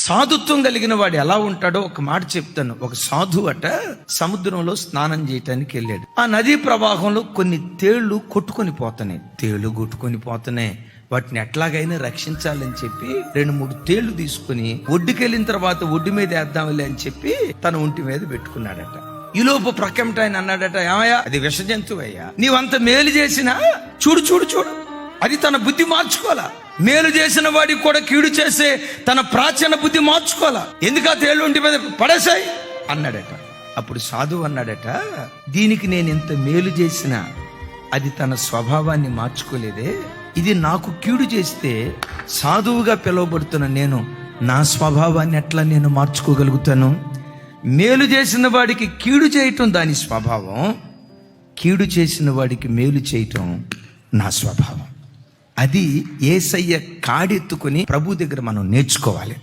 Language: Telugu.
సాధుత్వం కలిగిన వాడు ఎలా ఉంటాడో ఒక మాట చెప్తాను. ఒక సాధువు అట సముద్రంలో స్నానం చేయటానికి వెళ్ళాడు. ఆ నదీ ప్రవాహంలో కొన్ని తేళ్లు కొట్టుకొని పోతున్నాయి. తేళ్లు కొట్టుకొని పోతున్నాయి. వాటిని ఎట్లాగైనా రక్షించాలని చెప్పి 2-3 తేళ్లు తీసుకుని ఒడ్డుకెళ్ళిన తర్వాత ఒడ్డు మీద వేద్దాంలే అని చెప్పి తన ఒంటి మీద పెట్టుకున్నాడట. ఈలోపు ప్రక్కమిట ఆయన అన్నాడట, ఏమయ్యా అది విష జంతువు అయ్యా, నీవంత మేలు చేసినా చూడు చూడు చూడు. అది తన బుద్ధి మార్చుకోవాలా. మేలు చేసిన వాడికి కూడా కీడు చేసే తన ప్రాచీన బుద్ధి మార్చుకోవాలా. ఎందుకు ఆ తేళ్లు ఒంటి మీద పడేసాయి అన్నాడట. అప్పుడు సాధువు అన్నాడట, దీనికి నేను ఇంత మేలు చేసినా అది తన స్వభావాన్ని మార్చుకోలేదే. ఇది నాకు కీడు చేస్తే సాధువుగా పిలువబడుతున్న నేను నా స్వభావాన్ని ఎట్లా నేను మార్చుకోగలుగుతాను? మేలు చేసిన వాడికి కీడు చేయటం దాని స్వభావం, కీడు చేసిన వాడికి మేలు చేయటం నా స్వభావం. అది యేసయ్య కాడెత్తుకుని ప్రభు దగ్గర మనం నేర్చుకోవాలి.